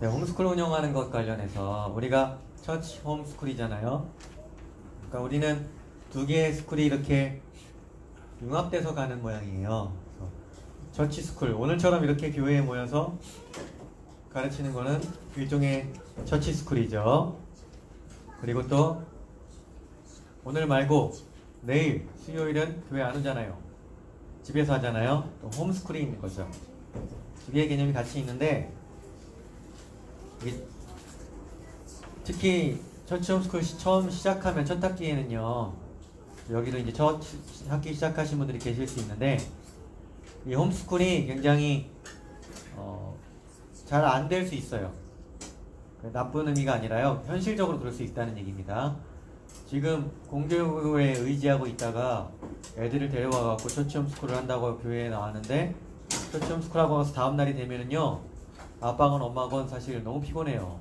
네, 홈스쿨 운영하는 것 관련해서 우리가 처치 홈스쿨이잖아요. 그러니까 우리는 두 개의 스쿨이 이렇게 융합돼서 가는 모양이에요. 그래서 처치 스쿨, 오늘처럼 이렇게 교회에 모여서 가르치는 거는 일종의 처치 스쿨이죠. 그리고 또 오늘 말고 내일 수요일은 교회 안 오잖아요. 집에서 하잖아요. 또 홈스쿨이 있는 거죠. 두 개의 개념이 같이 있는데 특히 처치 홈스쿨 처음 시작하면 첫 학기에는요, 여기도 이제 첫 학기 시작하신 분들이 계실 수 있는데 이 홈스쿨이 굉장히 잘 안 될 수 있어요. 나쁜 의미가 아니라요, 현실적으로 그럴 수 있다는 얘기입니다. 지금 공교육에 의지하고 있다가 애들을 데려와갖고 처치 홈스쿨을 한다고 교회에 나왔는데 처치 홈스쿨하고 가서 다음날이 되면은요, 아빠건 엄마건 사실 너무 피곤해요.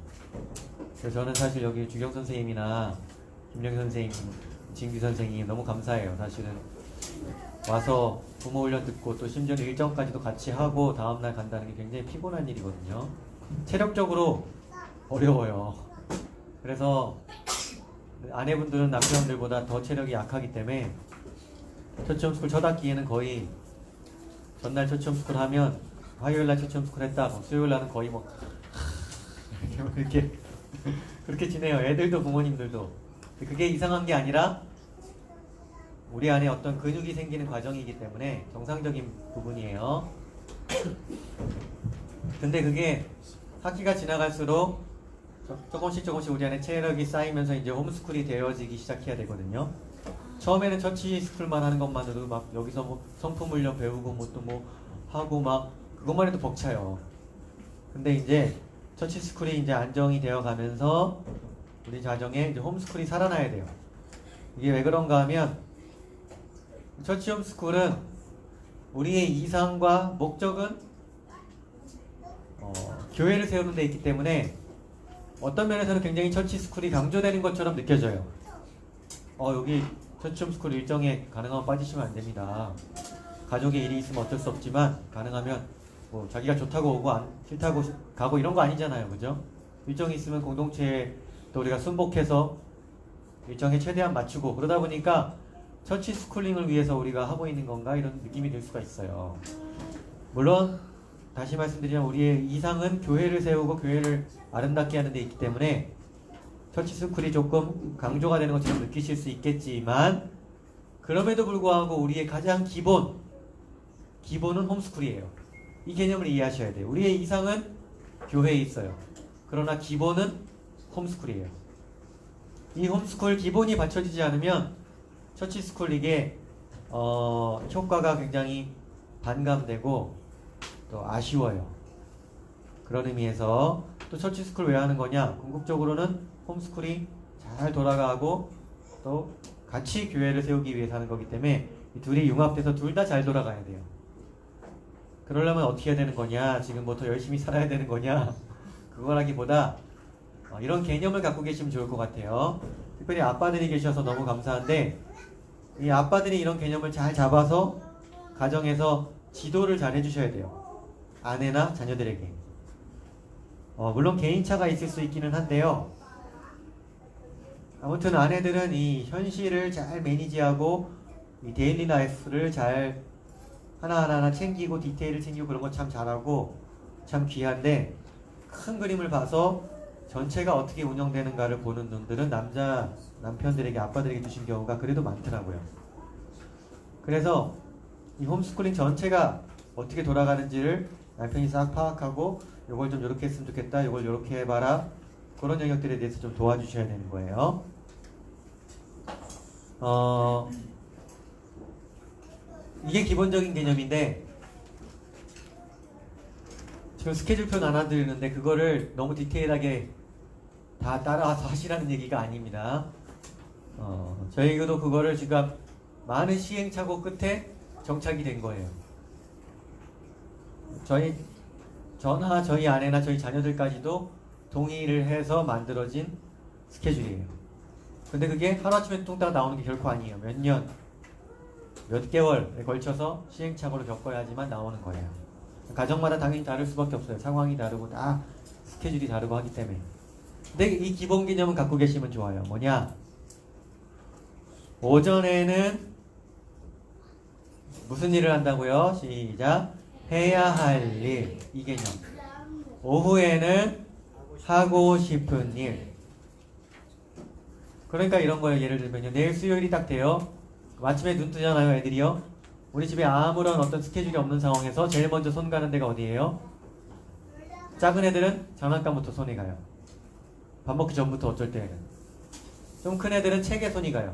그래서 저는 사실 여기 주경 선생님이나 김영 선생님, 진규 선생님 너무 감사해요. 사실은 와서 부모 훈련 듣고 또 심지어는 일정까지도 같이 하고 다음날 간다는 게 굉장히 피곤한 일이거든요. 체력적으로 어려워요. 그래서 아내분들은 남편들보다 더 체력이 약하기 때문에 처치 홈스쿨 첫 학기에는 거의 전날 처치 홈스쿨 하면 화요일날 처치 홈스쿨 했다, 수요일날은 거의 뭐 이렇게 그렇게 지내요. 애들도 부모님들도. 그게 이상한 게 아니라 우리 안에 어떤 근육이 생기는 과정이기 때문에 정상적인 부분이에요. 근데 그게 학기가 지나갈수록 조금씩 우리 안에 체력이 쌓이면서 이제 홈스쿨이 되어지기 시작해야 되거든요. 처음에는 처치 스쿨만 하는 것만으로도 막 여기서 뭐 성품 훈련 배우고 뭐 또 뭐 하고 막 그것만 해도 벅차요. 근데 이제 처치 스쿨이 이제 안정이 되어 가면서 우리 가정에 이제 홈스쿨이 살아나야 돼요. 이게 왜 그런가 하면 처치 홈스쿨은 우리의 이상과 목적은 교회를 세우는 데 있기 때문에 어떤 면에서는 굉장히 처치 스쿨이 강조되는 것처럼 느껴져요. 여기 처치 홈스쿨 일정에 가능하면 빠지시면 안 됩니다. 가족의 일이 있으면 어쩔 수 없지만 가능하면 뭐 자기가 좋다고 오고 싫다고 가고 이런 거 아니잖아요. 그죠? 일정이 있으면 공동체에 또 우리가 순복해서 일정에 최대한 맞추고 그러다 보니까 처치 스쿨링을 위해서 우리가 하고 있는 건가 이런 느낌이 들 수가 있어요. 물론 다시 말씀드리면 우리의 이상은 교회를 세우고 교회를 아름답게 하는 데 있기 때문에 처치 스쿨이 조금 강조가 되는 것처럼 느끼실 수 있겠지만 그럼에도 불구하고 우리의 가장 기본은 홈스쿨이에요. 이 개념을 이해하셔야 돼요. 우리의 이상은 교회에 있어요. 그러나 기본은 홈스쿨이에요. 이 홈스쿨 기본이 받쳐지지 않으면 처치 스쿨 이게 효과가 굉장히 반감되고 또 아쉬워요. 그런 의미에서 또 처치 스쿨 왜 하는 거냐? 궁극적으로는 홈스쿨이 잘 돌아가고 또 같이 교회를 세우기 위해서 하는 거기 때문에 이 둘이 융합돼서 둘 다 잘 돌아가야 돼요. 그러려면 어떻게 해야 되는 거냐? 지금 뭐 더 열심히 살아야 되는 거냐? 그거라기보다 이런 개념을 갖고 계시면 좋을 것 같아요. 특별히 아빠들이 계셔서 너무 감사한데 이 아빠들이 이런 개념을 잘 잡아서 가정에서 지도를 잘 해주셔야 돼요. 아내나 자녀들에게. 물론 개인차가 있을 수 있기는 한데요. 아무튼 아내들은 이 현실을 잘 매니지하고 이 데일리 라이프를 잘 하나하나 챙기고 디테일을 챙기고 그런 거 참 잘하고 참 귀한데 큰 그림을 봐서 전체가 어떻게 운영되는가를 보는 눈들은 남편들에게 아빠들에게 주신 경우가 그래도 많더라고요. 그래서 이 홈스쿨링 전체가 어떻게 돌아가는지를 남편이 싹 파악하고 요걸 좀 이렇게 했으면 좋겠다, 요걸 이렇게 해봐라, 그런 영역들에 대해서 좀 도와주셔야 되는 거예요. 이게 기본적인 개념인데 지금 스케줄표 나눠드리는데 그거를 너무 디테일하게 다 따라와서 하시라는 얘기가 아닙니다. 저희도 그거를 지금 많은 시행착오 끝에 정착이 된 거예요. 저나 저희 아내나 저희 자녀들까지도 동의를 해서 만들어진 스케줄이에요. 근데 그게 하루아침에 뚱딱 나오는 게 결코 아니에요. 몇 개월에 걸쳐서 시행착오를 겪어야지만 나오는 거예요. 가정마다 당연히 다를 수밖에 없어요. 상황이 다르고 다 스케줄이 다르고 하기 때문에. 근데 이 기본 개념은 갖고 계시면 좋아요. 뭐냐? 오전에는 무슨 일을 한다고요? 시작. 해야 할 일. 이 개념. 오후에는 하고 싶은 일. 그러니까 이런 거예요. 예를 들면요. 내일 수요일이 딱 돼요. 아침에 눈 뜨잖아요, 애들이요. 우리 집에 아무런 어떤 스케줄이 없는 상황에서 제일 먼저 손 가는 데가 어디예요? 작은 애들은 장난감부터 손이 가요. 밥 먹기 전부터 어쩔 때는. 좀 큰 애들은 책에 손이 가요.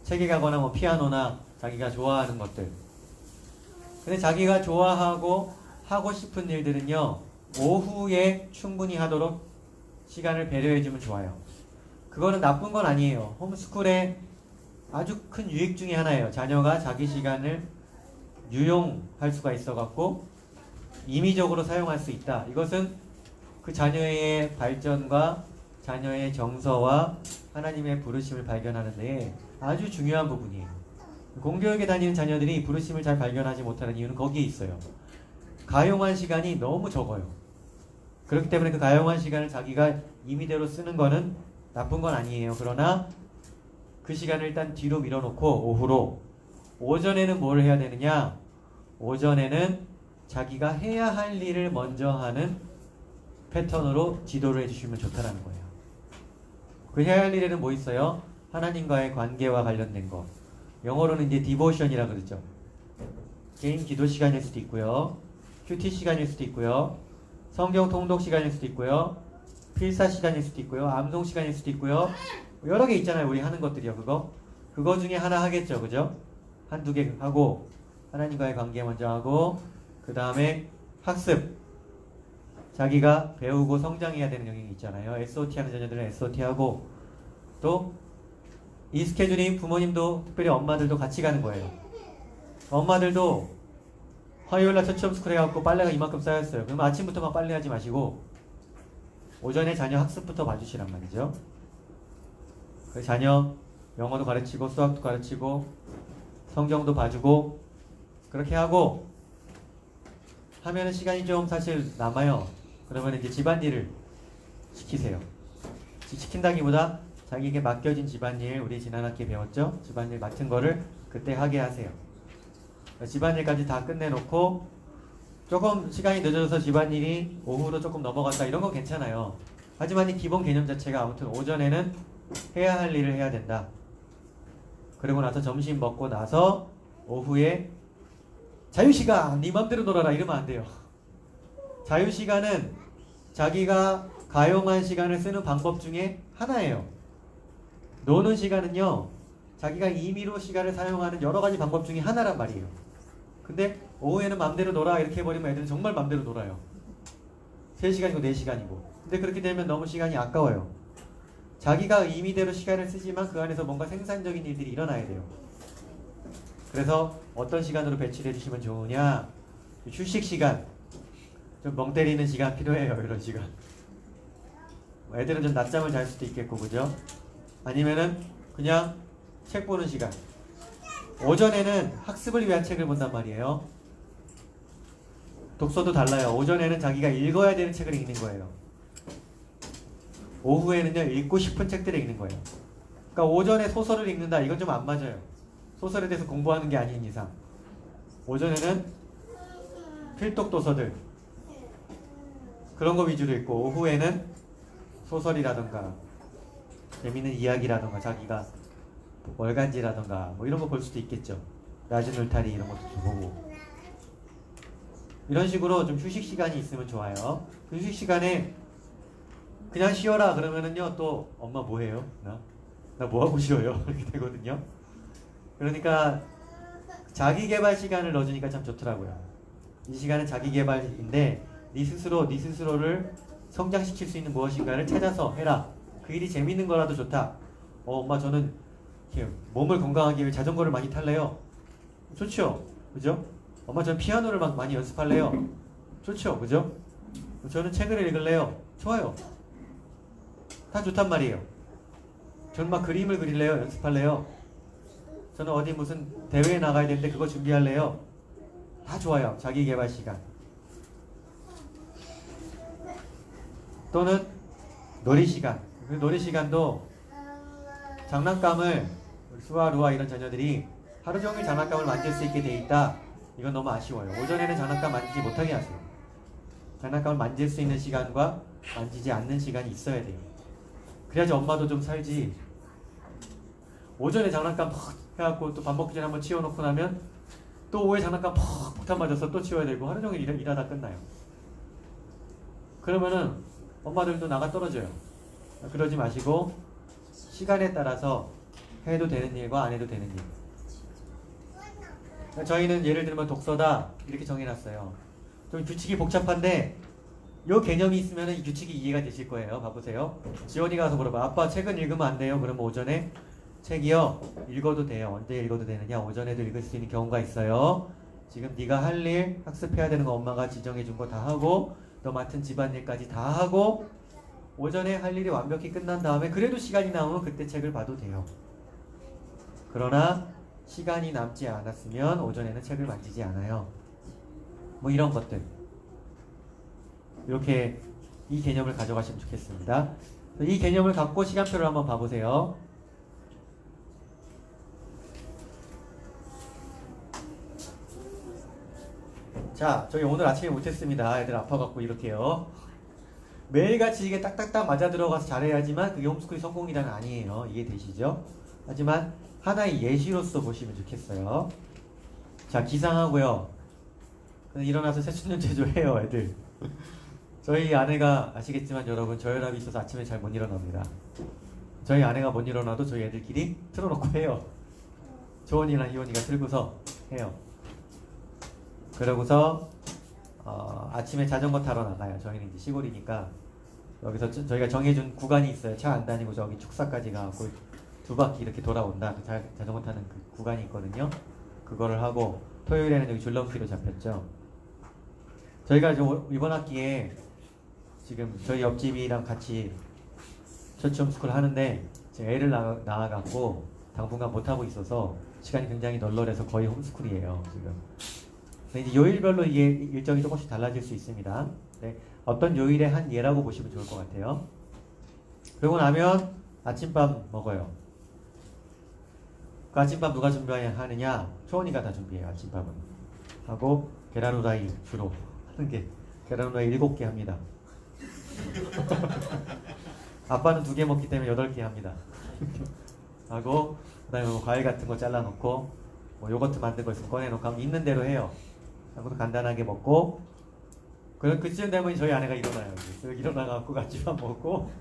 책에 가거나 뭐 피아노나 자기가 좋아하는 것들. 근데 자기가 좋아하고 하고 싶은 일들은요, 오후에 충분히 하도록 시간을 배려해주면 좋아요. 그거는 나쁜 건 아니에요. 홈스쿨의 아주 큰 유익 중에 하나예요. 자녀가 자기 시간을 유용할 수가 있어갖고 임의적으로 사용할 수 있다. 이것은 그 자녀의 발전과 자녀의 정서와 하나님의 부르심을 발견하는 데 아주 중요한 부분이에요. 공교육에 다니는 자녀들이 부르심을 잘 발견하지 못하는 이유는 거기에 있어요. 가용한 시간이 너무 적어요. 그렇기 때문에 그 가용한 시간을 자기가 임의대로 쓰는 거는 나쁜 건 아니에요. 그러나 그 시간을 일단 뒤로 밀어놓고 오후로, 오전에는 뭘 해야 되느냐? 오전에는 자기가 해야 할 일을 먼저 하는 패턴으로 지도를 해주시면 좋다라는 거예요. 그 해야 할 일에는 뭐 있어요? 하나님과의 관계와 관련된 거. 영어로는 이제 디보션이라고 그러죠. 개인 기도 시간일 수도 있고요. 큐티 시간일 수도 있고요. 성경 통독 시간일 수도 있고요. 필사 시간일 수도 있고요. 암송 시간일 수도 있고요. 여러 개 있잖아요. 우리 하는 것들이요. 그거 중에 하나 하겠죠. 그죠? 한두 개 하고 하나님과의 관계 먼저 하고 그 다음에 학습. 자기가 배우고 성장해야 되는 영역이 있잖아요. SOT 하는 자녀들은 SOT 하고 또 이 스케줄이 부모님도 특별히 엄마들도 같이 가는 거예요. 엄마들도 화요일날 처치홈스쿨 해갖고 빨래가 이만큼 쌓였어요. 그러면 아침부터 막 빨래하지 마시고 오전에 자녀 학습부터 봐주시란 말이죠. 그 자녀 영어도 가르치고 수학도 가르치고 성경도 봐주고 그렇게 하고 하면은 시간이 좀 사실 남아요. 그러면 이제 집안일을 시키세요. 시킨다기보다 자기에게 맡겨진 집안일, 우리 지난 학기에 배웠죠? 집안일 맡은 거를 그때 하게 하세요. 집안일까지 다 끝내놓고 조금 시간이 늦어져서 집안일이 오후로 조금 넘어갔다 이런 건 괜찮아요. 하지만 이 기본 개념 자체가 아무튼 오전에는 해야 할 일을 해야 된다. 그리고 나서 점심 먹고 나서 오후에 자유시간 네 맘대로 놀아라 이러면 안 돼요. 자유시간은 자기가 가용한 시간을 쓰는 방법 중에 하나예요. 노는 시간은요, 자기가 임의로 시간을 사용하는 여러 가지 방법 중에 하나란 말이에요. 근데 오후에는 맘대로 놀아 이렇게 해버리면 애들은 정말 맘대로 놀아요. 3시간이고 4시간이고. 근데 그렇게 되면 너무 시간이 아까워요. 자기가 임의대로 시간을 쓰지만 그 안에서 뭔가 생산적인 일들이 일어나야 돼요. 그래서 어떤 시간으로 배치를 해주시면 좋으냐? 휴식 시간, 좀 멍 때리는 시간 필요해요. 이런 시간. 애들은 좀 낮잠을 잘 수도 있겠고, 그죠? 아니면은 그냥 책 보는 시간. 오전에는 학습을 위한 책을 본단 말이에요. 독서도 달라요. 오전에는 자기가 읽어야 되는 책을 읽는 거예요. 오후에는요, 읽고 싶은 책들을 읽는 거예요. 그러니까 오전에 소설을 읽는다. 이건 좀 안 맞아요. 소설에 대해서 공부하는 게 아닌 이상. 오전에는 필독 도서들 그런 거 위주로 읽고 오후에는 소설이라던가 재밌는 이야기라던가 자기가 월간지라던가 뭐 이런 거 볼 수도 있겠죠. 낮은 울타리 이런 것도 좀 보고 이런 식으로 좀 휴식 시간이 있으면 좋아요. 그 휴식 시간에 그냥 쉬어라 그러면은요 또 엄마 뭐 해요? 나 뭐 하고 쉬어요? 이렇게 되거든요. 그러니까 자기 개발 시간을 넣어주니까 참 좋더라고요. 이 시간은 자기 개발인데 네 스스로를 성장시킬 수 있는 무엇인가를 찾아서 해라. 그 일이 재밌는 거라도 좋다. 엄마 저는 이렇게 몸을 건강하기 위해 자전거를 많이 탈래요. 좋죠, 그죠? 엄마 저는 피아노를 막 많이 연습할래요. 좋죠, 그죠? 저는 책을 읽을래요. 좋아요. 다 좋단 말이에요. 저는 막 그림을 그릴래요. 연습할래요. 저는 어디 무슨 대회에 나가야 되는데 그거 준비할래요. 다 좋아요. 자기 개발 시간. 또는 놀이시간. 그 놀이시간도 장난감을 수아, 루아 이런 자녀들이 하루 종일 장난감을 만질 수 있게 돼 있다. 이건 너무 아쉬워요. 오전에는 장난감 만지지 못하게 하세요. 장난감을 만질 수 있는 시간과 만지지 않는 시간이 있어야 돼요. 그래야지 엄마도 좀 살지. 오전에 장난감 퍽 해갖고 또 밥 먹기 전에 한번 치워놓고 나면 또 오후에 장난감 퍽 폭탄 맞아서 또 치워야 되고 하루 종일 일하다 끝나요. 그러면은 엄마들도 나가 떨어져요. 그러지 마시고 시간에 따라서 해도 되는 일과 안 해도 되는 일. 저희는 예를 들면 독서다 이렇게 정해놨어요. 좀 규칙이 복잡한데 요 개념이 있으면 이 규칙이 이해가 되실 거예요. 봐보세요. 지원이가 가서 물어봐. 아빠 책은 읽으면 안 돼요? 그러면 오전에 책이요. 읽어도 돼요. 언제 읽어도 되느냐? 오전에도 읽을 수 있는 경우가 있어요. 지금 네가 할 일, 학습해야 되는 거 엄마가 지정해준 거 다 하고 너 맡은 집안일까지 다 하고 오전에 할 일이 완벽히 끝난 다음에 그래도 시간이 남으면 그때 책을 봐도 돼요. 그러나 시간이 남지 않았으면 오전에는 책을 만지지 않아요. 뭐 이런 것들. 이렇게 이 개념을 가져가시면 좋겠습니다. 이 개념을 갖고 시간표를 한번 봐보세요. 자, 저희 오늘 아침에 못했습니다. 애들 아파갖고 이렇게요. 매일같이 이게 딱딱딱 맞아 들어가서 잘해야지만 그게 홈스쿨이 성공이란 아니에요. 이해되시죠? 하지만 하나의 예시로서 보시면 좋겠어요. 자, 기상하고요. 일어나서 새순년 제조해요, 애들. 저희 아내가 아시겠지만 여러분 저혈압이 있어서 아침에 잘 못 일어납니다. 저희 아내가 못 일어나도 저희 애들끼리 틀어놓고 해요. 조원이랑 희원이가 틀고서 해요. 그러고서 아침에 자전거 타러 나가요. 저희는 이제 시골이니까 여기서 저희가 정해준 구간이 있어요. 차 안 다니고 저기 축사까지 가고 두 바퀴 이렇게 돌아온다. 자전거 타는 그 구간이 있거든요. 그거를 하고 토요일에는 여기 줄넘기로 잡혔죠. 저희가 이번 학기에 지금 저희 옆집이랑 같이 처치 홈스쿨 하는데 지금 애를 낳아갖고 당분간 못하고 있어서 시간이 굉장히 널널해서 거의 홈스쿨이에요 지금. 근데 이제 요일별로 이게 일정이 조금씩 달라질 수 있습니다. 네, 어떤 요일의 한 예라고 보시면 좋을 것 같아요. 그러고 나면 아침밥 먹어요. 그 아침밥 누가 준비하느냐? 초원이가 다 준비해요. 아침밥은 하고 계란 후라이 주로 하는 게 계란 후라이 7개 합니다. 아빠는 2개 먹기 때문에 8개 합니다. 하고 그다음에 뭐 과일 같은 거 잘라놓고 뭐 요거트 만든 거 있으면 꺼내놓고 하면 있는 대로 해요. 하고 간단하게 먹고 그쯤 되면 저희 아내가 일어나요. 일어나갖고 같이밥 먹고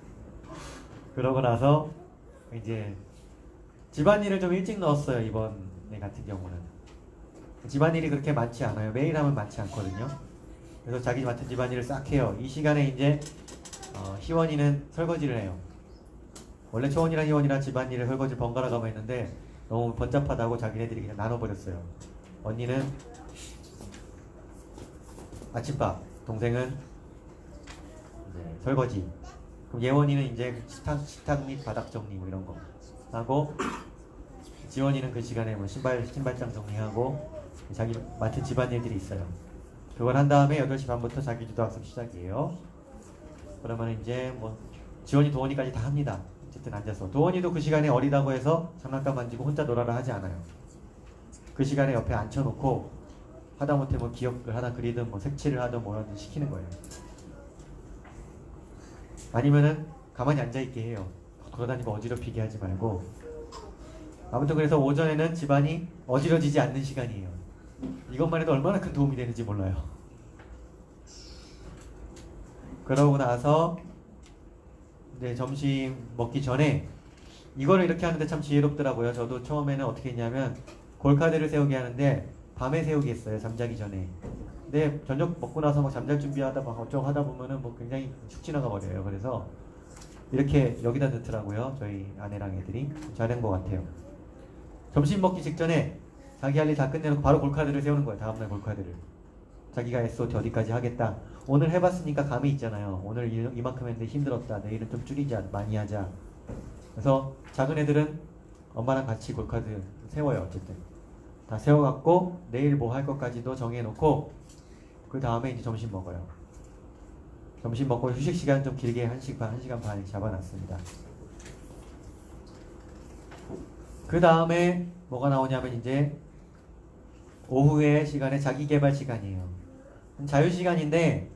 그러고 나서 이제 집안일을 좀 일찍 넣었어요. 이번에 같은 경우는 집안일이 그렇게 많지 않아요. 매일 하면 많지 않거든요. 그래서 자기 맡은 집안일을 싹 해요. 이 시간에 이제 희원이는 설거지를 해요. 원래 초원이랑 희원이랑 집안일을 설거지 번갈아 가고 했는데 너무 번잡하다고 자기네들이 그냥 나눠버렸어요. 언니는 아침밥, 동생은 이제 설거지. 그럼 예원이는 이제 식탁 및 바닥 정리 뭐 이런 거 하고 지원이는 그 시간에 뭐 신발장 정리하고 자기 맡은 집안일들이 있어요. 그걸 한 다음에 8시 반부터 자기 주도 학습 시작이에요. 그러면 이제 뭐 지원이 도원이까지 다 합니다. 어쨌든 앉아서 도원이도 그 시간에 어리다고 해서 장난감 만지고 혼자 놀아라 하지 않아요. 그 시간에 옆에 앉혀놓고 하다못해 뭐 기억을 하나 그리든 뭐 색칠을 하든 뭐라든 시키는 거예요. 아니면은 가만히 앉아있게 해요. 돌아다니고 어지럽히게 하지 말고. 아무튼 그래서 오전에는 집안이 어지러지지 않는 시간이에요. 이것만 해도 얼마나 큰 도움이 되는지 몰라요. 그러고 나서 이제 점심 먹기 전에 이거를 이렇게 하는데 참 지혜롭더라고요. 저도 처음에는 어떻게 했냐면 골카드를 세우게 하는데 밤에 세우게 했어요. 잠자기 전에. 근데 저녁 먹고 나서 막 잠잘 준비하다 막 어쩌고 하다 보면은 뭐 굉장히 축 지나가 버려요. 그래서 이렇게 여기다 넣더라고요. 저희 아내랑 애들이 잘한 것 같아요. 점심 먹기 직전에 자기 할 일 다 끝내놓고 바로 골카드를 세우는 거예요. 다음날 골카드를. 자기가 SOT 어디까지 하겠다. 오늘 해봤으니까 감이 있잖아요. 오늘 이만큼 했는데 힘들었다. 내일은 좀 줄이자. 많이 하자. 그래서 작은 애들은 엄마랑 같이 골카드 세워요. 어쨌든 다 세워갖고 내일 뭐 할 것까지도 정해놓고 그 다음에 이제 점심 먹어요. 점심 먹고 휴식 시간 좀 길게 1시간 반 잡아놨습니다. 그 다음에 뭐가 나오냐면 이제 오후의 시간에 자기계발 시간이에요. 자유시간인데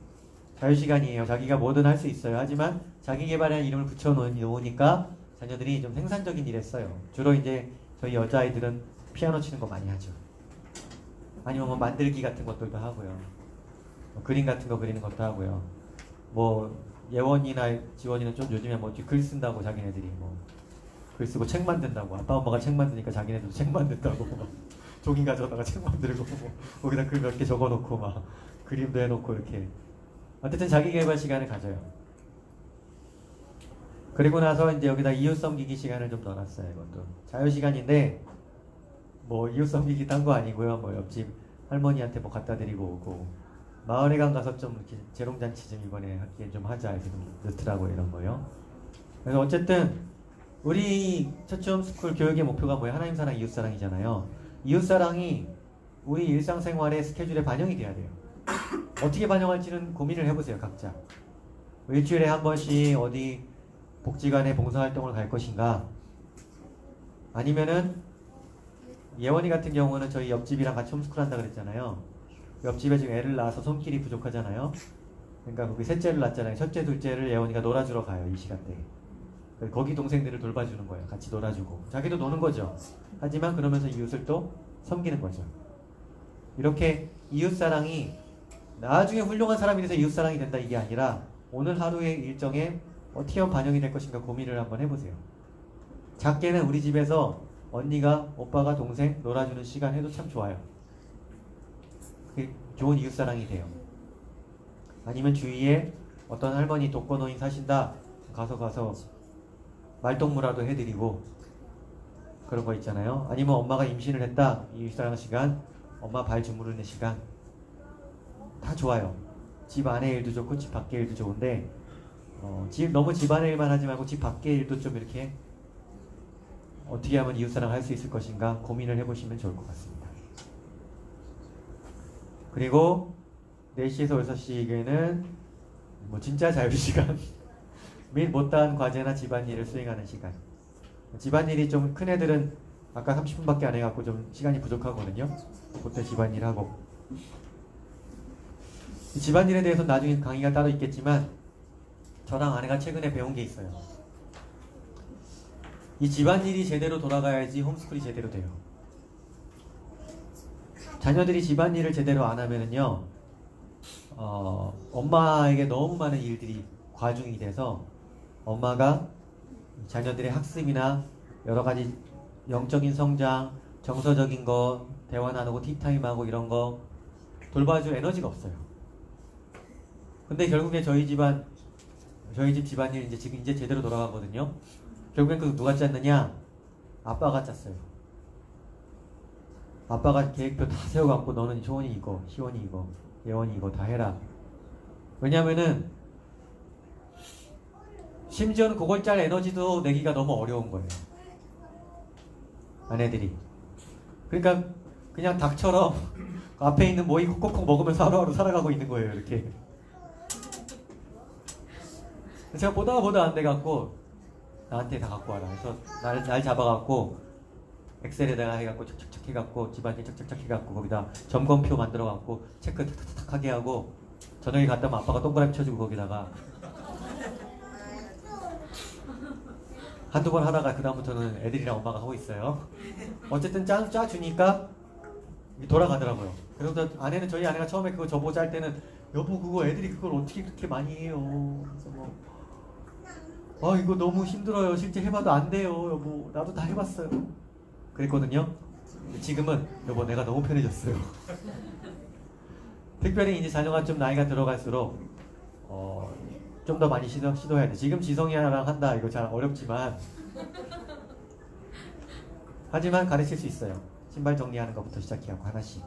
자유시간이에요. 자기가 뭐든 할 수 있어요. 하지만 자기계발이라는 이름을 붙여놓으니까 자녀들이 좀 생산적인 일을 했어요. 주로 이제 저희 여자아이들은 피아노 치는 거 많이 하죠. 아니면 뭐 만들기 같은 것들도 하고요. 뭐 그림 같은 거 그리는 것도 하고요. 뭐 예원이나 지원이는 좀 요즘에 뭐 글 쓴다고 자기네들이 뭐 글 쓰고 책 만든다고, 아빠 엄마가 책 만드니까 자기네들도 책 만든다고 막 종이 가져다가 책 만들고 뭐 거기다 글 몇 개 적어놓고 막 그림도 해놓고 이렇게 어쨌든 자기계발 시간을 가져요. 그리고 나서 이제 여기다 이웃 섬기기 시간을 좀 넣어놨어요. 이것도 자유시간인데 뭐 이웃 섬기기 딴 거 아니고요. 뭐 옆집 할머니한테 뭐 갖다 드리고 오고, 마을회관 가서 좀 이렇게 재롱잔치 좀 이번에 하기엔 좀 하자 해서 좀 넣더라고 이런 거요. 그래서 어쨌든 우리 처치홈스쿨 교육의 목표가 뭐예요? 하나님 사랑, 이웃 사랑이잖아요. 이웃 사랑이 우리 일상생활의 스케줄에 반영이 돼야 돼요. 어떻게 반영할지는 고민을 해보세요, 각자. 일주일에 한 번씩 어디 복지관에 봉사활동을 갈 것인가? 아니면은 예원이 같은 경우는 저희 옆집이랑 같이 홈스쿨 한다 그랬잖아요. 옆집에 지금 애를 낳아서 손길이 부족하잖아요. 그러니까 거기 셋째를 낳았잖아요. 첫째, 둘째를 예원이가 놀아주러 가요, 이 시간대에. 거기 동생들을 돌봐주는 거예요. 같이 놀아주고. 자기도 노는 거죠. 하지만 그러면서 이웃을 또 섬기는 거죠. 이렇게 이웃사랑이 나중에 훌륭한 사람이 돼서 이웃사랑이 된다 이게 아니라 오늘 하루의 일정에 어떻게 하면 반영이 될 것인가 고민을 한번 해보세요. 작게는 우리 집에서 언니가, 오빠가, 동생 놀아주는 시간 해도 참 좋아요. 그게 좋은 이웃사랑이 돼요. 아니면 주위에 어떤 할머니 독거노인 사신다, 가서 말동무라도 해드리고 그런 거 있잖아요. 아니면 엄마가 임신을 했다, 이웃사랑 시간, 엄마 발 주무르는 시간, 다 좋아요. 집 안의 일도 좋고 집 밖의 일도 좋은데 너무 집 안의 일만 하지 말고 집 밖의 일도 좀 이렇게 어떻게 하면 이웃사랑 할 수 있을 것인가 고민을 해보시면 좋을 것 같습니다. 그리고 4시에서 6시에는 뭐 진짜 자유시간 및 못다한 과제나 집안일을 수행하는 시간. 집안일이 좀 큰 애들은 아까 30분밖에 안 해갖고 좀 시간이 부족하거든요. 그때 집안일하고. 이 집안일에 대해서 나중에 강의가 따로 있겠지만 저랑 아내가 최근에 배운 게 있어요. 이 집안일이 제대로 돌아가야지 홈스쿨이 제대로 돼요. 자녀들이 집안일을 제대로 안 하면은요, 엄마에게 너무 많은 일들이 과중이 돼서 엄마가 자녀들의 학습이나 여러 가지 영적인 성장, 정서적인 거, 대화 나누고 티타임하고 이런 거 돌봐줄 에너지가 없어요. 근데 결국에 저희 집 집안일 지금 이제 제대로 돌아가거든요. 결국엔 그 누가 짰느냐? 아빠가 짰어요. 아빠가 계획표 다 세워갖고 너는 효원이 이거, 희원이 이거, 예원이 이거 다 해라. 왜냐면은 심지어는 그걸 짤 에너지도 내기가 너무 어려운 거예요. 아내들이. 그러니까 그냥 닭처럼 앞에 있는 모이 콕콕콕 먹으면서 하루하루 살아가고 있는 거예요. 이렇게. 제가 보다 안 돼갖고 나한테 다 갖고 와라. 그래서 날 잡아갖고 엑셀에다가 해갖고 척척척 해갖고 집안일 척척척 해갖고 거기다 점검표 만들어갖고 체크 탁탁탁 하게 하고 저녁에 갔다 오면 아빠가 동그라미 쳐주고 거기다가 한두 번 하다가 그 다음부터는 애들이랑 엄마가 하고 있어요. 어쨌든 짜주니까 돌아가더라고요. 그래서 저희 아내가 처음에 그거 저보고 짤 때는 여보 그거 애들이 그걸 어떻게 그렇게 많이 해요. 그래서 이거 너무 힘들어요. 실제 해봐도 안 돼요. 여보 나도 다 해봤어요. 그랬거든요. 지금은 여보 내가 너무 편해졌어요. 특별히 이제 자녀가 좀 나이가 들어갈수록 좀 더 많이 시도해야 돼. 지금 지성이랑 한다 이거 잘 어렵지만 하지만 가르칠 수 있어요. 신발 정리하는 것부터 시작해갖고 하나씩.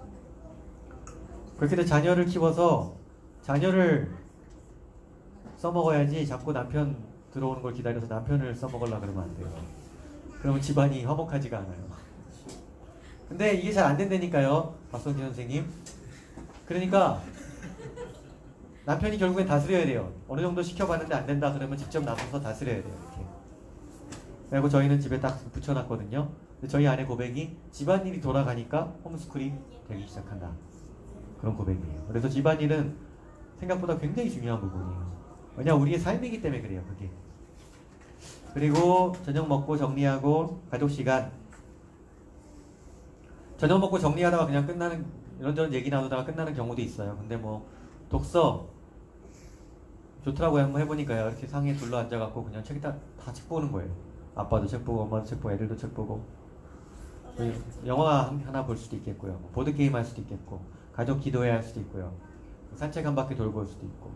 그렇게 해서 자녀를 키워서 자녀를 써먹어야지 자꾸 남편 들어오는 걸 기다려서 남편을 써먹으려고 그러면 안 돼요. 그러면 집안이 화목하지가 않아요. 근데 이게 잘 안 된다니까요, 박성진 선생님. 그러니까 남편이 결국엔 다스려야 돼요. 어느 정도 시켜봤는데 안 된다 그러면 직접 나서서 다스려야 돼요. 이렇게. 그리고 저희는 집에 딱 붙여놨거든요. 근데 저희 아내 고백이 집안일이 돌아가니까 홈스쿨이 되기 시작한다. 그런 고백이에요. 그래서 집안일은 생각보다 굉장히 중요한 부분이에요. 왜냐 우리의 삶이기 때문에 그래요. 그게. 그리고 저녁 먹고 정리하고 가족 시간. 저녁 먹고 정리하다가 그냥 끝나는 이런저런 얘기 나누다가 끝나는 경우도 있어요. 근데 뭐 독서 좋더라고요. 한번 해보니까요. 이렇게 상에 둘러 앉아갖고 그냥 책 다 책 보는 거예요. 아빠도 책 보고 엄마도 책 보고 애들도 책 보고 영화 하나 볼 수도 있겠고요. 보드게임 할 수도 있겠고 가족 기도회 할 수도 있고요. 산책 한 바퀴 돌고 올 수도 있고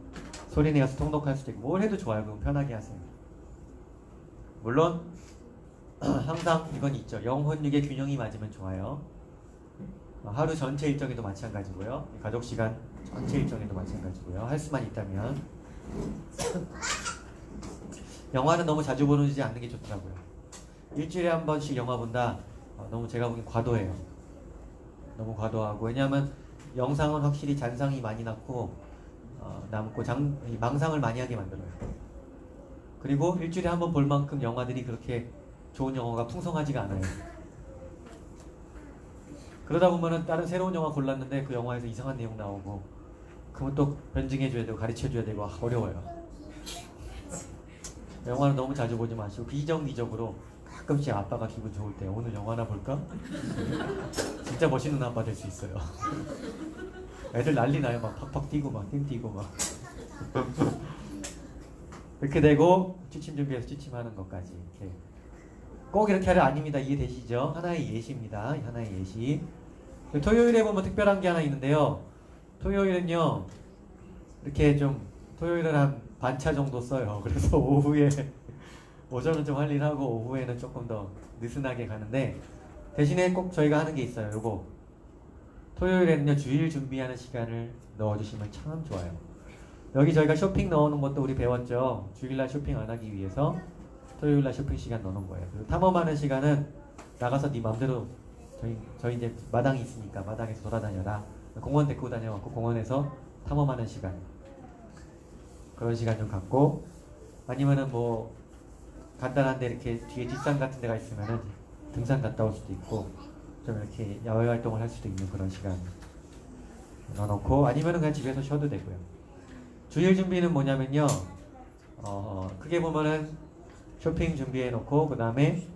소리 내어서 통독할 수도 있고 뭘 해도 좋아요. 그럼 편하게 하세요. 물론 항상 이건 있죠. 영혼육의 균형이 맞으면 좋아요. 하루 전체 일정에도 마찬가지고요. 가족 시간 전체 일정에도 마찬가지고요. 할 수만 있다면 영화는 너무 자주 보지 않는 게 좋더라고요. 일주일에 한 번씩 영화 본다. 너무 제가 보기엔 과도해요. 너무 과도하고 왜냐하면 영상은 확실히 잔상이 많이 남고 남고 망상을 많이 하게 만들어요. 그리고 일주일에 한 번 볼 만큼 영화들이 그렇게 좋은 영화가 풍성하지가 않아요. 그러다 보면은 다른 새로운 영화 골랐는데 그 영화에서 이상한 내용 나오고 그러면 또 변증해줘야 되고 가르쳐줘야 되고 어려워요. 영화는 너무 자주 보지 마시고 비정기적으로 가끔씩 아빠가 기분 좋을 때 오늘 영화나 볼까? 진짜 멋있는 아빠 될 수 있어요. 애들 난리 나요. 막 팍팍 뛰고 막 뛰고 막 이렇게 되고 취침 준비해서 취침하는 것까지 이렇게 꼭 이렇게 하려 아닙니다. 이해되시죠? 하나의 예시입니다. 하나의 예시. 토요일에 보면 특별한 게 하나 있는데요. 토요일은요 이렇게 좀 토요일은 한 반차 정도 써요. 그래서 오후에 오전은 좀 할 일 하고 오후에는 조금 더 느슨하게 가는데 대신에 꼭 저희가 하는 게 있어요. 요거 토요일에는요 주일 준비하는 시간을 넣어주시면 참 좋아요. 여기 저희가 쇼핑 넣어놓은 것도 우리 배웠죠. 주일날 쇼핑 안 하기 위해서 토요일날 쇼핑 시간 넣어놓은 거예요. 그리고 탐험하는 시간은 나가서 네 맘대로 저희 이제 마당이 있으니까 마당에서 돌아다녀라. 공원 데리고 다녀갖고 공원에서 탐험하는 시간 그런 시간 좀 갖고 아니면은 뭐 간단한데 이렇게 뒤에 뒷산 같은 데가 있으면은 등산 갔다 올 수도 있고 좀 이렇게 야외 활동을 할 수도 있는 그런 시간 넣어놓고 아니면은 그냥 집에서 쉬어도 되고요. 주일 준비는 뭐냐면요 크게 보면은 쇼핑 준비해 놓고 그 다음에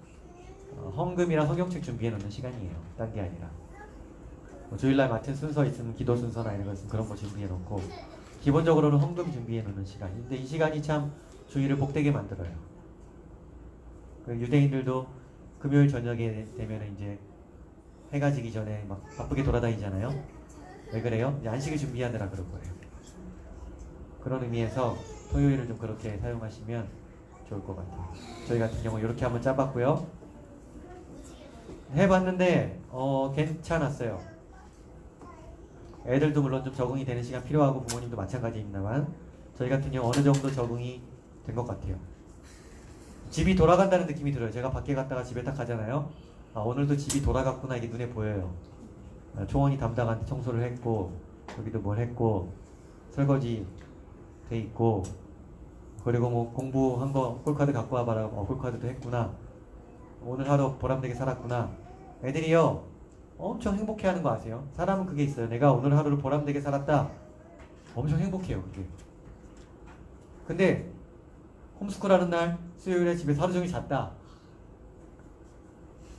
헌금이랑 성경책 준비해 놓는 시간이에요. 딴 게 아니라 뭐 주일날 맡은 순서 있으면 기도 순서나 이런 거 있으면 그런 거 준비해 놓고 기본적으로는 헌금 준비해 놓는 시간인데 이 시간이 참 주일을 복되게 만들어요. 유대인들도 금요일 저녁에 되면 이제 해가 지기 전에 막 바쁘게 돌아다니잖아요. 왜 그래요? 이제 안식을 준비하느라 그런 거예요. 그런 의미에서 토요일을 좀 그렇게 사용하시면 좋을 것 같아요. 저희 같은 경우 이렇게 한번 짜봤고요. 해봤는데 괜찮았어요. 애들도 물론 좀 적응이 되는 시간 필요하고 부모님도 마찬가지입니다만 저희 같은 경우 어느 정도 적응이 된 것 같아요. 집이 돌아간다는 느낌이 들어요. 제가 밖에 갔다가 집에 딱 가잖아요. 오늘도 집이 돌아갔구나 이게 눈에 보여요. 초원이 담당한테 청소를 했고 여기도 뭘 했고 설거지 돼 있고 그리고 뭐 공부한 거 꿀카드 갖고 와봐라. 꿀카드도 했구나. 오늘 하루 보람되게 살았구나. 애들이요 엄청 행복해하는 거 아세요? 사람은 그게 있어요. 내가 오늘 하루를 보람되게 살았다. 엄청 행복해요. 그게. 근데 홈스쿨 하는 날 수요일에 집에서 하루 종일 잤다.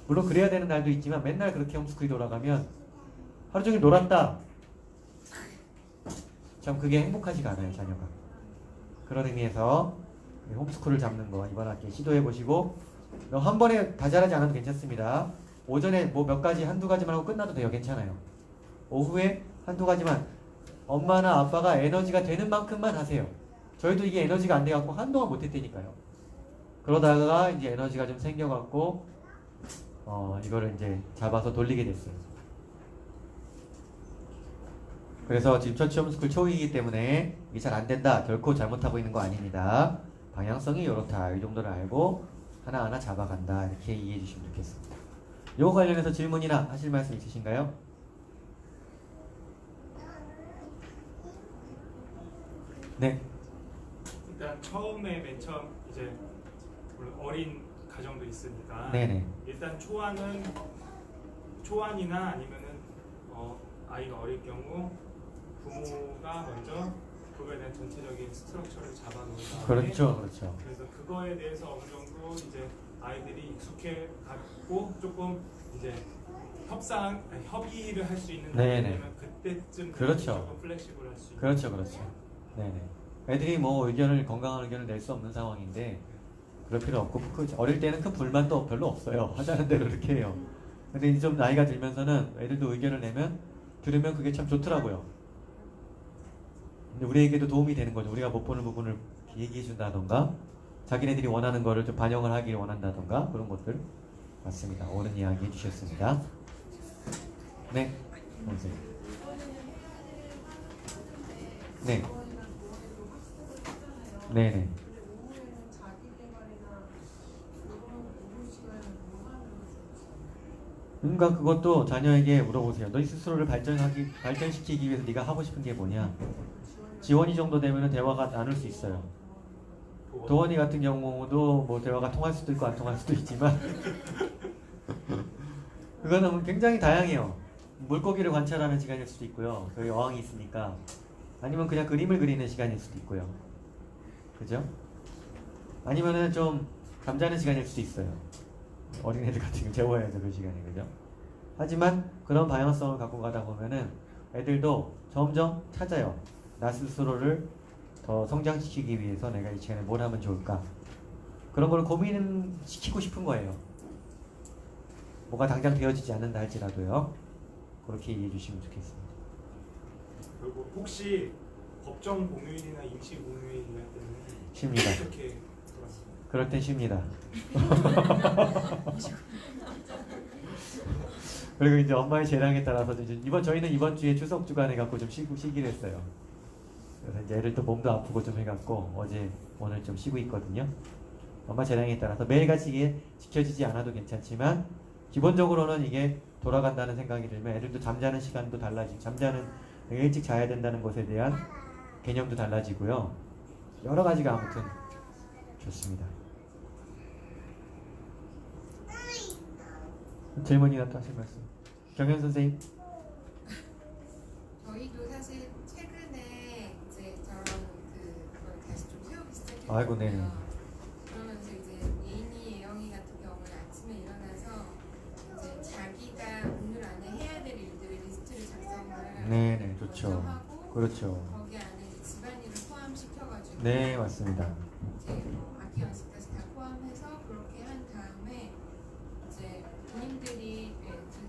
물론 그래야 되는 날도 있지만 맨날 그렇게 홈스쿨이 돌아가면 하루 종일 놀았다. 참 그게 행복하지가 않아요. 자녀가. 그런 의미에서 홈스쿨을 잡는 거 이번 학기에 시도해보시고 한 번에 다 잘하지 않아도 괜찮습니다. 오전에 뭐 몇 가지 한두 가지만 하고 끝나도 돼요. 괜찮아요. 오후에 한두 가지만 엄마나 아빠가 에너지가 되는 만큼만 하세요. 저희도 이게 에너지가 안 돼갖고 한동안 못했다니까요. 그러다가 이제 에너지가 좀 생겨갖고 이거를 이제 잡아서 돌리게 됐어요. 그래서 지금 첫 홈스쿨 초이기 때문에 이게 잘 안 된다. 결코 잘못하고 있는 거 아닙니다. 방향성이 이렇다. 이 정도를 알고 하나하나 잡아간다. 이렇게 이해해 주시면 좋겠습니다. 요거 관련해서 질문이나 하실 말씀 있으신가요? 네, 일단 처음에 맨 처음 이제 물론 어린 가정도 있으니까 네네. 일단 초안이나 아니면은 아이가 어릴 경우 부모가 먼저 그거에 대한 전체적인 스트럭처를 잡아놓은 다음에 그렇죠, 그렇죠. 그래서 그거에 대해서 어느 정도 이제 아이들이 익숙해 갖고 조금 이제 협의를 할 수 있는 네네. 되면 그때쯤 그렇죠. 조금 플렉시블 할 수 있는 그렇죠, 그렇죠. 네네. 애들이 뭐 건강한 의견을 낼 수 없는 상황인데 그럴 필요 없고 어릴 때는 큰 불만도 별로 없어요. 하자는 대로 이렇게 해요. 근데 이제 좀 나이가 들면서는 애들도 의견을 내면 들으면 그게 참 좋더라고요. 근데 우리에게도 도움이 되는 거죠. 우리가 못 보는 부분을 얘기해 준다던가 자기네들이 원하는 거를 좀 반영을 하길 원한다던가 그런 것들 맞습니다. 옳은 이야기 해주셨습니다. 네, 선생님. 네, 네네. 그러니까 그것도 자녀에게 물어보세요. 너희 스스로를 발전시키기 위해서 네가 하고 싶은 게 뭐냐? 지원이 정도 되면 대화가 나눌 수 있어요. 도원이 같은 경우도 뭐 대화가 통할 수도 있고 안 통할 수도 있지만 그거는 굉장히 다양해요. 물고기를 관찰하는 시간일 수도 있고요. 여기 어항이 있으니까 아니면 그냥 그림을 그리는 시간일 수도 있고요. 그죠? 아니면은 좀 잠자는 시간일 수도 있어요. 어린애들 같은 경우 재워야죠 그 시간에. 그죠? 하지만 그런 방향성을 갖고 가다 보면은 애들도 점점 찾아요. 나 스스로를 더 성장시키기 위해서 내가 이 시간에 뭘 하면 좋을까? 그런 걸 고민시키고 싶은 거예요. 뭐가 당장 되어지지 않는다 할지라도요. 그렇게 이해해 주시면 좋겠습니다. 그리고 혹시 법정 공휴일이나 임시 공휴일 할 때는 쉽니다. 어떻게 돌았습니까? 그럴 땐 쉽니다. 그리고 이제 엄마의 재량에 따라서 이제 저희는 이번 주에 추석 주간 해갖고 좀 쉬기로 했어요. 그래서 이제 애들 또 몸도 아프고 좀 해갖고 어제 오늘 좀 쉬고 있거든요. 엄마 재량에 따라서 매일같이 이게 지켜지지 않아도 괜찮지만 기본적으로는 이게 돌아간다는 생각이 들면 애들도 잠자는 시간도 달라지고 일찍 자야 된다는 것에 대한 개념도 달라지고요. 여러 가지가 아무튼 좋습니다. 질문이나 또 하실 말씀. 경현 선생님. 저희도 사실 최근에 이제 저런 그걸 다시 좀 세우기 시작했거든요. 아이고, 네네. 그러면서 이제 예인이, 예영이 같은 경우는 아침에 일어나서 이제 자기가 오늘 안에 해야 될 일들을 리스트를 작성을 네네, 좋죠. 먼저 하고 그렇죠. 거기 안에 이제 집안일을 포함시켜가지고 네, 맞습니다. 이제 뭐 악기 연습까지 다 포함해서 그렇게 한 다음에 이제 본인들이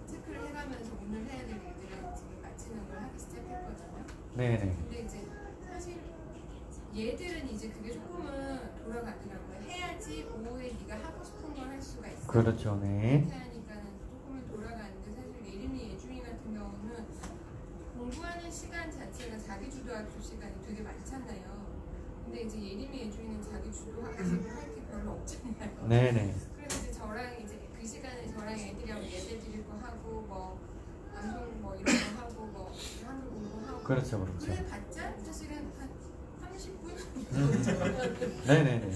체크를 해가면서 오늘 해야 될 일들을 지금 마치는 걸 하기 시작했거든요. 네네. 근데 이제 사실 얘들은 이제 그게 조금은 돌아가더라고요. 해야지 오후에 네가 하고 싶은 걸 할 수가 있어. 그렇죠, 네. 그렇게 하니까는 조금은 돌아가는데 사실 예림이, 예중이 같은 경우는 공부하는 시간 자체가 자기 주도학습 시간이 되게 많잖아요. 근데 이제 예림이, 예중이는 자기 주도학습을 할 게 별로 없잖아요. 네네. 그래서 이제 저랑 이제 그 시간에 저랑 애들이랑 예배 드릴 거 하고 뭐 방송 뭐 이런 거 하고 뭐 한글 공부하고 그렇죠, 그렇죠. 그래 봤자 사실은 한 30분 네네네.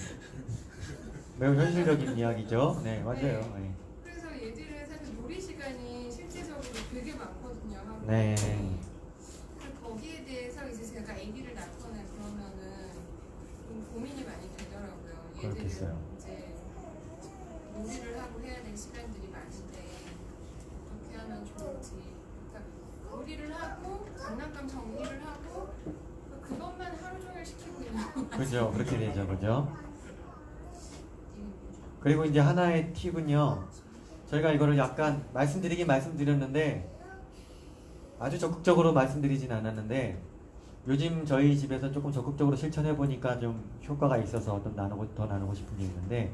매우 현실적인 이야기죠. 네, 맞아요. 네. 그래서 얘들은 사실 놀이 시간이 실제적으로 되게 많거든요. 하루에. 네. 그래서 거기에 대해서 이제 제가 아기를 낳거나 그러면은 좀 고민이 많이 되더라고요. 얘들은 그렇겠어요. 이제 놀이를 하고 해야 될 시간들이 많은데 어떻게 하면 좋을지. 그러니까 놀이를 하고 장난감 정리를 하고 그것만 하루 종일 시키고 있는 거 그죠. 그렇게 되죠. 그죠. 그리고 이제 하나의 팁은요. 저희가 이거를 약간 말씀드렸는데 아주 적극적으로 말씀드리진 않았는데 요즘 저희 집에서 조금 적극적으로 실천해 보니까 좀 효과가 있어서 더 나누고 싶은 게 있는데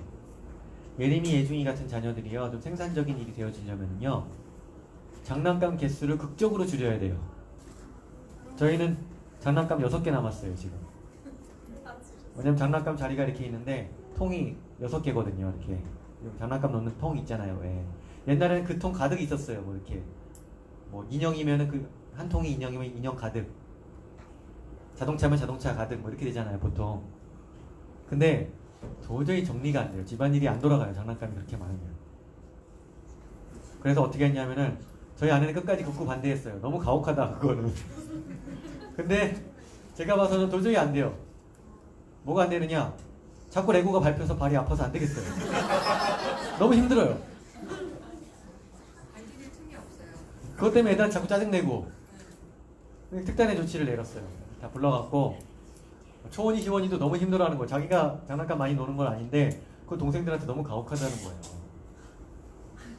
예림이, 예중이 같은 자녀들이요. 좀 생산적인 일이 되어지려면요. 장난감 개수를 극적으로 줄여야 돼요. 저희는 장난감 6개 남았어요, 지금. 왜냐면 장난감 자리가 이렇게 있는데 통이 6개거든요, 이렇게. 장난감 넣는 통 있잖아요, 왜. 옛날에는 그 통 가득 있었어요, 뭐 이렇게. 뭐 인형이면은 그 한 통이 인형이면 인형 가득. 자동차면 자동차 가득 뭐 이렇게 되잖아요 보통. 근데 도저히 정리가 안 돼요. 집안일이 안 돌아가요. 장난감이 그렇게 많으면. 그래서 어떻게 했냐면은 저희 아내는 끝까지 극구 반대했어요. 너무 가혹하다 그거는. 근데 제가 봐서는 도저히 안 돼요. 뭐가 안 되느냐? 자꾸 레고가 밟혀서 발이 아파서 안 되겠어요. 너무 힘들어요. 만지실 틈이 없어요. 그것 때문에 애들 자꾸 짜증내고 특단의 조치를 내렸어요. 다 불러갖고 초원이 시원이도 너무 힘들어하는 거예요. 자기가 장난감 많이 노는 건 아닌데 그 동생들한테 너무 가혹하다는 거예요.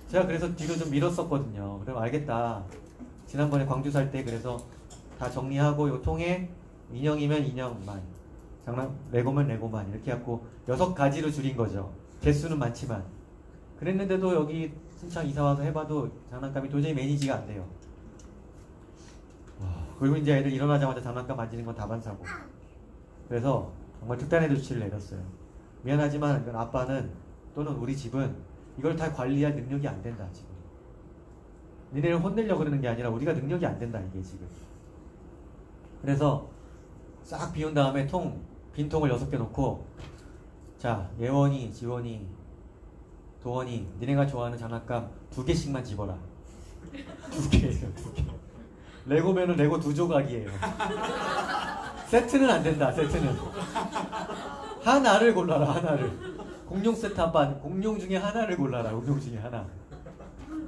제가 그래서 뒤로 좀 밀었었거든요. 그럼 알겠다. 지난번에 광주 살 때 그래서 다 정리하고 요 통에 인형이면 인형만, 레고면 레고만 이렇게 해갖고 6가지로 줄인 거죠. 개수는 많지만. 그랬는데도 여기 신창 이사 와서 해봐도 장난감이 도저히 매니지가 안 돼요. 그리고 이제 애들 일어나자마자 장난감 만지는 건 다반사고. 그래서 정말 특단의 조치를 내렸어요. 미안하지만 이건 아빠는 또는 우리 집은 이걸 다 관리할 능력이 안 된다 지금. 니네를 혼내려고 그러는 게 아니라 우리가 능력이 안 된다 이게 지금. 그래서 싹 비운 다음에 빈 통을 6개 놓고 자 예원이, 지원이, 도원이 니네가 좋아하는 장난감 2개씩만 집어라. 2개예요 2개. 레고면은 레고 2조각이에요. 세트는 안 된다. 세트는 하나를 골라라. 하나를. 공룡 세트 아빠 공룡 중에 하나를 골라라. 공룡 중에 하나.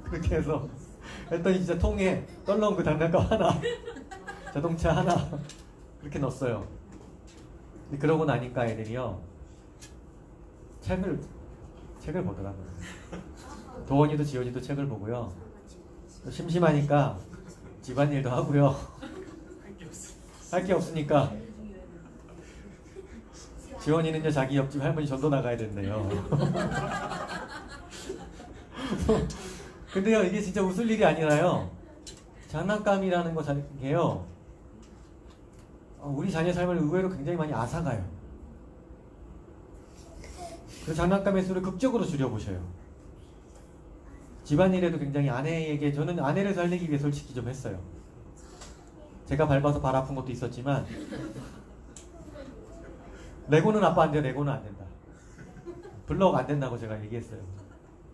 그렇게 해서 했더니 진짜 통에 떨렁 그 장난감 하나, 자동차 하나 그렇게 넣었어요. 근데 그러고 나니까 애들이요 책을 보더라고요. 도원이도 지원이도 책을 보고요. 또 심심하니까 집안일도 하고요. 할 게 없으니까 지원이는요 자기 옆집 할머니 전도 나가야 된대요. 근데요 이게 진짜 웃을 일이 아니라요. 장난감이라는 게요 우리 자녀 삶을 의외로 굉장히 많이 앗아가요. 그 장난감의 수를 극적으로 줄여보셔요. 집안일에도 굉장히 아내에게 저는 아내를 살리기 위해 솔직히 좀 했어요. 제가 밟아서 발 아픈 것도 있었지만 레고는 아빠 안 돼요. 레고는 안 된다. 블럭 안 된다고 제가 얘기했어요.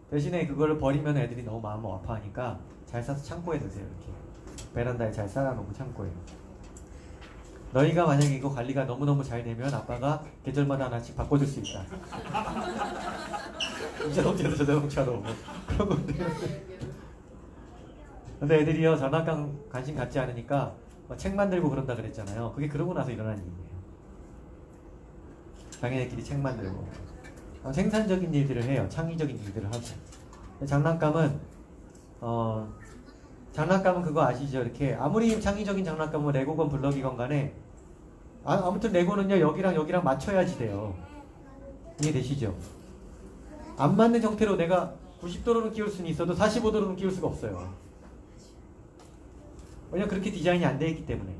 대신에 그거를 버리면 애들이 너무 마음 아파하니까 잘 싸서 창고에 넣으세요. 이렇게 베란다에 잘 쌓아놓고 창고에. 너희가 만약에 이거 관리가 너무너무 잘 되면 아빠가 계절마다 하나씩 바꿔줄 수 있다. 이 자동차도 저 자동차로 뭐 그런 건데. 근데 애들이요 장난감 관심 갖지 않으니까 책 만들고 그런다 그랬잖아요. 그게 그러고 나서 일어난 일이에요. 자기네끼리 책 만들고 생산적인 일들을 해요. 창의적인 일들을 하고. 장난감은 그거 아시죠? 이렇게 아무리 창의적인 장난감은 레고건 블럭이건 간에 아무튼 레고는요 여기랑 여기랑 맞춰야지 돼요. 이해되시죠? 안 맞는 형태로 내가 90도로는 끼울 수는 있어도 45도로는 끼울 수가 없어요. 왜냐면 그렇게 디자인이 안 돼 있기 때문에.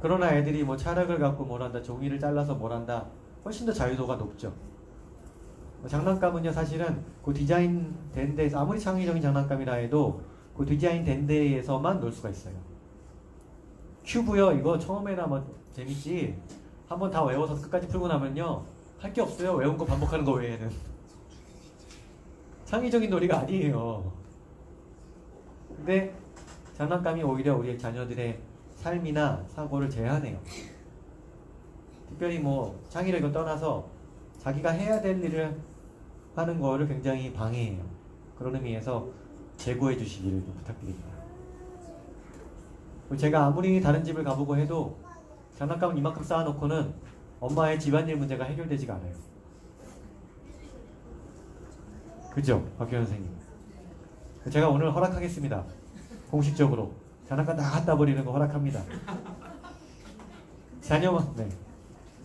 그러나 애들이 뭐 찰흙을 갖고 뭘 한다, 종이를 잘라서 뭘 한다, 훨씬 더 자유도가 높죠. 장난감은요 사실은 그 디자인 된 데에서 아무리 창의적인 장난감이라 해도 그 디자인 된 데에서만 놀 수가 있어요. 큐브요 이거 처음에나 뭐 재밌지 한번 다 외워서 끝까지 풀고 나면요 할 게 없어요. 외운 거 반복하는 거 외에는. 창의적인 놀이가 아니에요. 근데 장난감이 오히려 우리 자녀들의 삶이나 사고를 제한해요. 특별히 뭐 창의력을 떠나서 자기가 해야 될 일을 하는 거를 굉장히 방해해요. 그런 의미에서 제고해 주시기를 부탁드립니다. 제가 아무리 다른 집을 가보고 해도 장난감을 이만큼 쌓아놓고는 엄마의 집안일 문제가 해결되지가 않아요. 그죠? 박규현 선생님. 제가 오늘 허락하겠습니다. 공식적으로 장난감 다 갖다 버리는 거 허락합니다. 자녀만 네.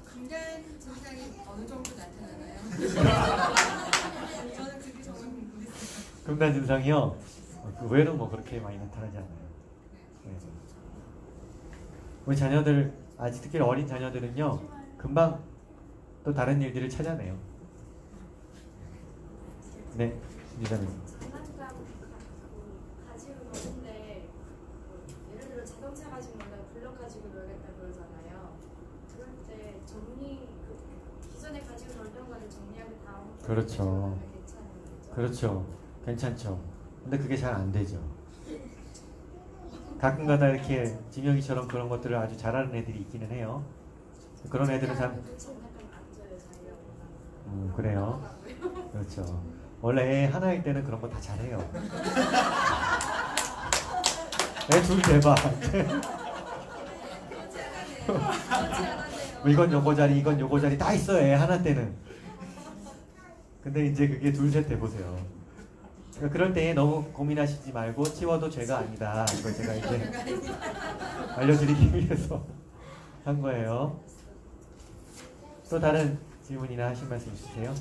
금단 증상이 어느 정도 나타나나요? 저는 그게 정말 궁금했어요. 금단 증상이요. 의외로 뭐 그렇게 많이 나타나지 않아요. 네. 우리 자녀들 아직 특히 어린 자녀들은요 금방 또 다른 일들을 찾아내요. 네, 이사님. 장난감 가지고 노는데 예를 들어 자동차 가지고 논다, 블럭 가지고 그렇죠. 그렇죠. 괜찮죠. 근데 그게 잘 안 되죠. 가끔가다 이렇게 진영이처럼 그런 것들을 아주 잘하는 애들이 있기는 해요. 그런 애들은 참 그래요. 그렇죠. 원래 애 하나일 때는 그런 거 다 잘해요. 애 둘 대박. 이건 요거 자리, 이건 요거 자리 다 있어 애 하나 때는. 근데 이제 그게 둘 셋 돼보세요. 그러니까 그럴 때 너무 고민하시지 말고 치워도 죄가 아니다. 이걸 제가 이제 알려드리기 위해서 한 거예요. 또 다른 질문이나 하실 말씀 있으세요?